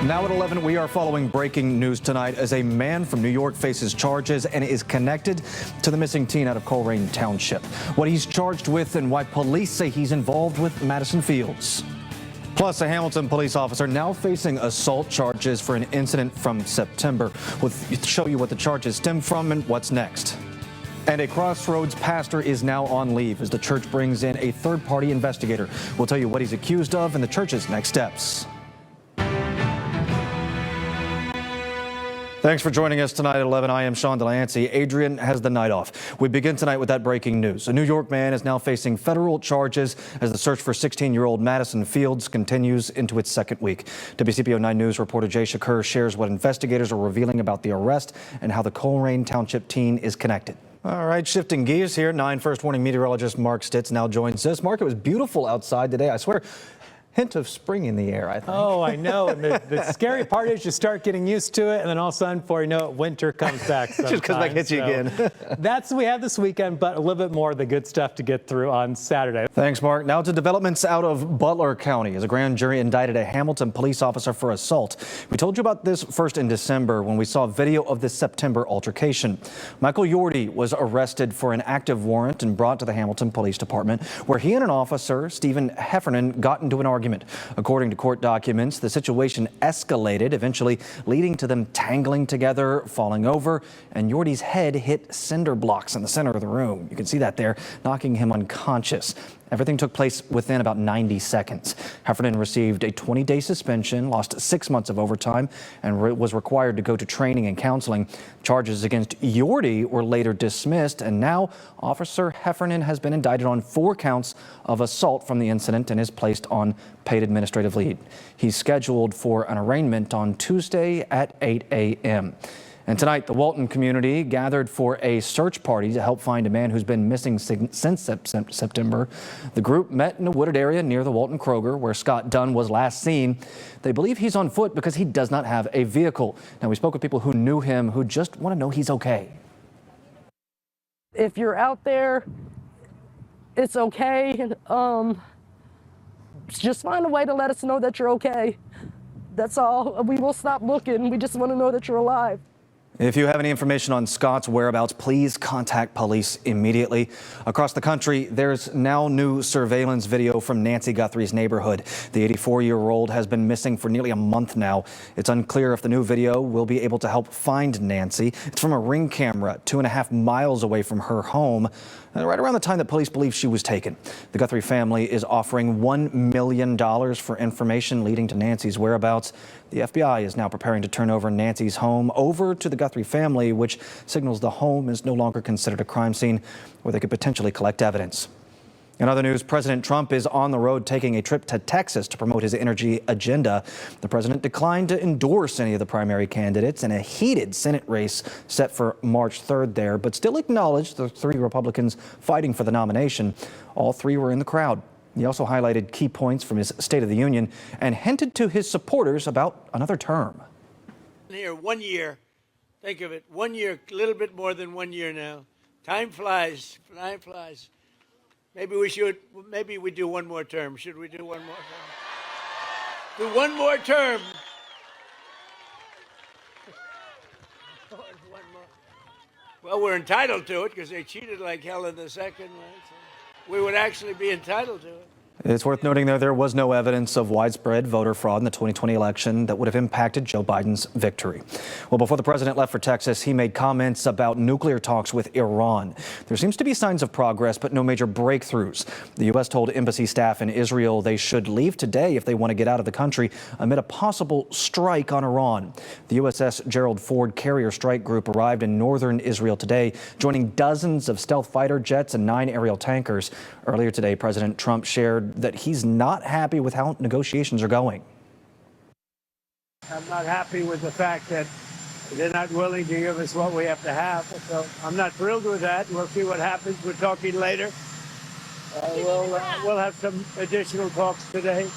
Now at 11, we are following breaking news tonight as a man from New York faces charges and is connected to the missing teen out of Coleraine Township. What he's charged with and why police say he's involved with Madison Fields. Plus, a Hamilton police officer now facing assault charges for an incident from September. We'll show you what the charges stem from and what's next. And a Crossroads pastor is now on leave as the church brings in a third-party investigator. We'll tell you what he's accused of and the church's next steps. Thanks for joining us tonight at 11. I am Sean Delancey. Adrian has the night off. We begin tonight with that breaking news. A New York man is now facing federal charges as the search for 16-year-old Madison Fields continues into its second week. WCPO 9 News reporter Jay Shakur shares what investigators are revealing about the arrest and how the Coleraine Township teen is connected. All right, shifting gears here. 9 First Warning meteorologist Mark Stitz now joins us. Mark, it was beautiful outside today. I swear. Hint of spring in the air, I think. Oh, I know. And the scary part is you start getting used to it, and then all of a sudden, before you know it, winter comes back sometimes. Just because back hits you again. That's what we have this weekend, but a little bit more of the good stuff to get through on Saturday. Thanks, Mark. Now to developments out of Butler County as a grand jury indicted a Hamilton police officer for assault. We told you about this first in December when we saw video of this September altercation. Michael Yorty was arrested for an active warrant and brought to the Hamilton Police Department, where he and an officer, Stephen Heffernan, got into an argument. According to court documents, the situation escalated, eventually leading to them tangling together, falling over, and Yorty's head hit cinder blocks in the center of the room. You can see that there, knocking him unconscious. Everything took place within about 90 seconds. Heffernan received a 20-day suspension, lost 6 months of overtime, and was required to go to training and counseling. Charges against Yorty were later dismissed, and now Officer Heffernan has been indicted on 4 counts of assault from the incident and is placed on paid administrative leave. He's scheduled for an arraignment on Tuesday at 8 a.m. And tonight, the Walton community gathered for a search party to help find a man who's been missing since September. The group met in a wooded area near the Walton Kroger, where Scott Dunn was last seen. They believe he's on foot because he does not have a vehicle. Now, we spoke with people who knew him who just want to know he's okay. If you're out there, it's okay. Just find a way to let us know that you're okay. That's all. We will stop looking. We just want to know that you're alive. If you have any information on Scott's whereabouts, please contact police immediately. Across the country, there's now new surveillance video from Nancy Guthrie's neighborhood. The 84-year-old has been missing for nearly a month now. It's unclear if the new video will be able to help find Nancy. It's from a Ring camera 2.5 miles away from her home, right around the time that police believe she was taken. The Guthrie family is offering $1 million for information leading to Nancy's whereabouts. The FBI is now preparing to turn over Nancy's home over to the Guthrie family, which signals the home is no longer considered a crime scene where they could potentially collect evidence. In other news, President Trump is on the road taking a trip to Texas to promote his energy agenda. The president declined to endorse any of the primary candidates in a heated Senate race set for March 3rd there, but still acknowledged the 3 Republicans fighting for the nomination. All 3 were in the crowd. He also highlighted key points from his State of the Union and hinted to his supporters about another term. Here, 1 year. Think of it, 1 year, a little bit more than 1 year now. Time flies, time flies. Maybe we do one more term. Should we do one more term? Do one more term. Well, we're entitled to it because they cheated like hell in the second, right? So we would actually be entitled to it. It's worth noting there was no evidence of widespread voter fraud in the 2020 election that would have impacted Joe Biden's victory. Well, before the president left for Texas, he made comments about nuclear talks with Iran. There seems to be signs of progress, but no major breakthroughs. The U.S. told embassy staff in Israel they should leave today if they want to get out of the country amid a possible strike on Iran. The USS Gerald Ford carrier strike group arrived in northern Israel today, joining dozens of stealth fighter jets and 9 aerial tankers. Earlier today, President Trump shared that he's not happy with how negotiations are going. I'm not happy with the fact that they're not willing to give us what we have to have. So I'm not thrilled with that. We'll see what happens. We're talking later. We'll have some additional talks today.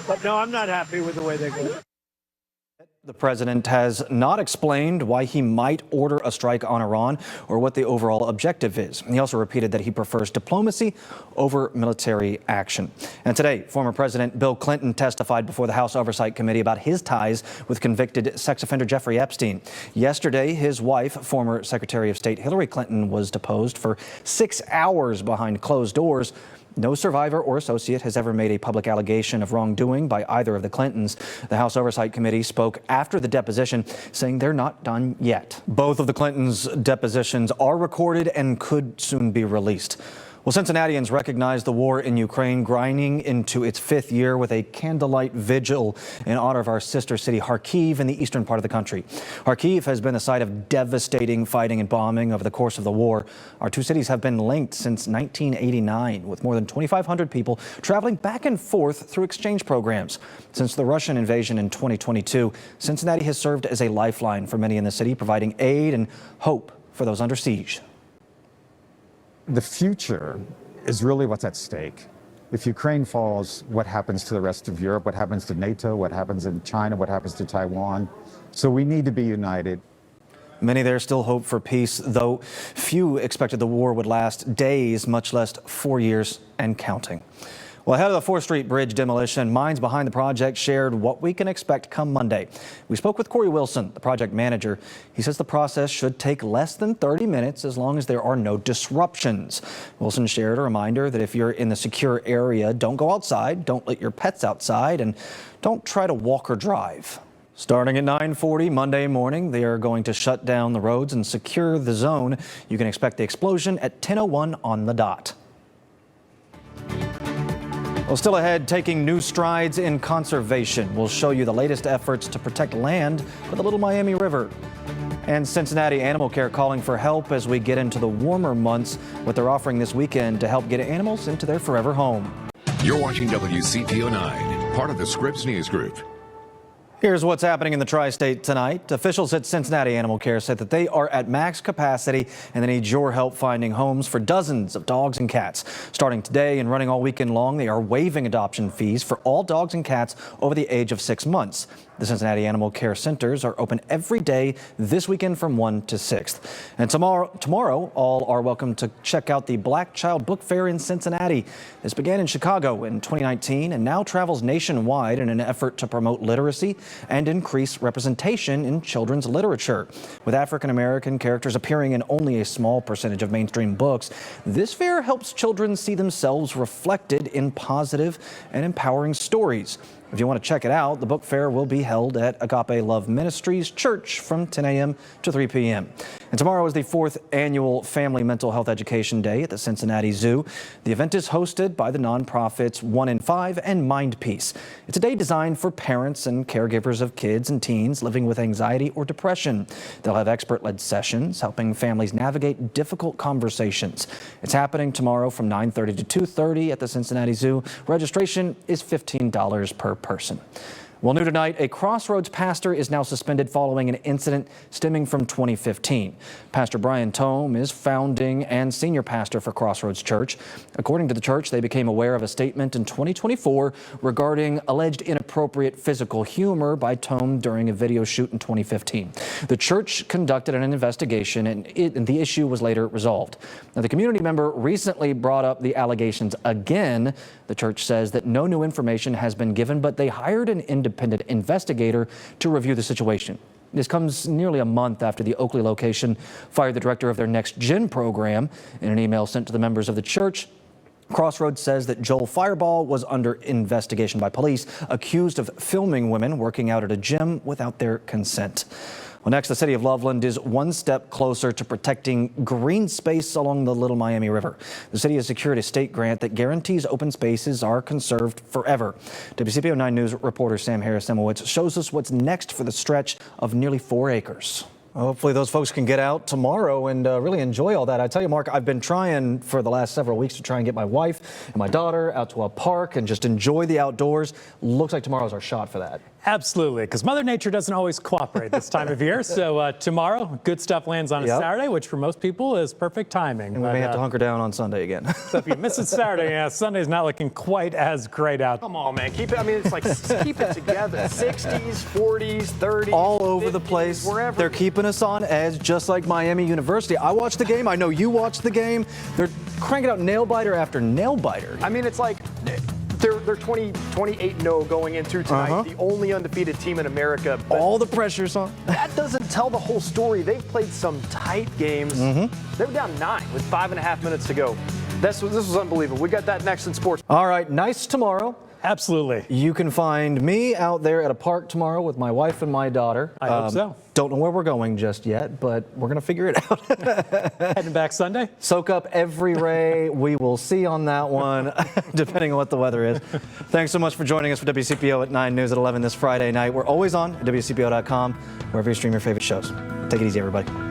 But no, I'm not happy with the way they're going. The president has not explained why he might order a strike on Iran or what the overall objective is. He also repeated that he prefers diplomacy over military action. And today, former President Bill Clinton testified before the House Oversight Committee about his ties with convicted sex offender Jeffrey Epstein. Yesterday, his wife, former Secretary of State Hillary Clinton, was deposed for 6 hours behind closed doors. No survivor or associate has ever made a public allegation of wrongdoing by either of the Clintons. The House Oversight Committee spoke after the deposition, saying they're not done yet. Both of the Clintons' depositions are recorded and could soon be released. Well, Cincinnatians recognize the war in Ukraine grinding into its 5th year with a candlelight vigil in honor of our sister city Kharkiv in the eastern part of the country. Kharkiv has been the site of devastating fighting and bombing over the course of the war. Our two cities have been linked since 1989, with more than 2,500 people traveling back and forth through exchange programs. Since the Russian invasion in 2022, Cincinnati has served as a lifeline for many in the city, providing aid and hope for those under siege. The future is really what's at stake. If Ukraine falls, what happens to the rest of Europe? What happens to NATO? What happens in China? What happens to Taiwan? So we need to be united. Many there still hope for peace, though few expected the war would last days, much less 4 years and counting. Well, ahead of the 4th Street Bridge demolition, minds behind the project shared what we can expect come Monday. We spoke with Corey Wilson, the project manager. He says the process should take less than 30 minutes as long as there are no disruptions. Wilson shared a reminder that if you're in the secure area, don't go outside, don't let your pets outside, and don't try to walk or drive. Starting at 9:40 Monday morning, they are going to shut down the roads and secure the zone. You can expect the explosion at 10:01 on the dot. Well, still ahead, taking new strides in conservation. We'll show you the latest efforts to protect land for the Little Miami River. And Cincinnati Animal Care calling for help as we get into the warmer months, what they're offering this weekend to help get animals into their forever home. You're watching WCPO 9, part of the Scripps News Group. Here's what's happening in the tri-state tonight. Officials at Cincinnati Animal Care said that they are at max capacity and they need your help finding homes for dozens of dogs and cats. Starting today and running all weekend long, they are waiving adoption fees for all dogs and cats over the age of 6 months. The Cincinnati Animal Care Centers are open every day this weekend from 1 to 6. And tomorrow, all are welcome to check out the Black Child Book Fair in Cincinnati. This began in Chicago in 2019 and now travels nationwide in an effort to promote literacy and increase representation in children's literature. With African-American characters appearing in only a small percentage of mainstream books, this fair helps children see themselves reflected in positive and empowering stories. If you want to check it out, the book fair will be held at Agape Love Ministries Church from 10 a.m. to 3 p.m. And tomorrow is the 4th annual Family Mental Health Education Day at the Cincinnati Zoo. The event is hosted by the nonprofits 1 in 5 and Mind Peace. It's a day designed for parents and caregivers of kids and teens living with anxiety or depression. They'll have expert-led sessions helping families navigate difficult conversations. It's happening tomorrow from 9:30 to 2:30 at the Cincinnati Zoo. Registration is $15 per person. Well, new tonight, a Crossroads pastor is now suspended following an incident stemming from 2015. Pastor Brian Tome is founding and senior pastor for Crossroads Church. According to the church, they became aware of a statement in 2024 regarding alleged inappropriate physical humor by Tome during a video shoot in 2015. The church conducted an investigation and the issue was later resolved. Now, the community member recently brought up the allegations again. The church says that no new information has been given, but they hired an independent investigator to review the situation. This comes nearly a month after the Oakley location fired the director of their Next Gen program. In an email sent to the members of the church, Crossroads says that Joel Fireball was under investigation by police, accused of filming women working out at a gym without their consent. Well, next, the city of Loveland is one step closer to protecting green space along the Little Miami River. The city has secured a state grant that guarantees open spaces are conserved forever. WCPO 9 News reporter Sam Harris-Semowitz shows us what's next for the stretch of nearly 4 acres. Hopefully those folks can get out tomorrow and really enjoy all that. I tell you, Mark, I've been trying for the last several weeks to try and get my wife and my daughter out to a park and just enjoy the outdoors. Looks like tomorrow's our shot for that. Absolutely, because Mother Nature doesn't always cooperate this time of year. So tomorrow, good stuff lands on a Saturday, which for most people is perfect timing. And we may have to hunker down on Sunday again. So if you miss it Saturday, yeah, Sunday's not looking quite as great out. Come on, man. Keep it. I mean, it's like keep it together. 60s, 40s, 30s. All over 50s, the place. Wherever. They're keeping us on edge, just like Miami University. I watched the game. I know you watched the game. They're cranking out nail biter after nail biter. I mean, it's like they're 28-0 going into tonight. The only undefeated team in America. But all the pressure's on. that doesn't tell the whole story. They've played some tight games. They were down 9 with 5.5 minutes to go. This was unbelievable. We got that next in sports. All right, nice tomorrow. Absolutely. You can find me out there at a park tomorrow with my wife and my daughter. I hope so. Don't know where we're going just yet, but we're going to figure it out. Heading back Sunday? Soak up every ray. We will see on that one, depending on what the weather is. Thanks so much for joining us for WCPO at 9 News at 11 this Friday night. We're always on at WCPO.com, wherever you stream your favorite shows. Take it easy, everybody.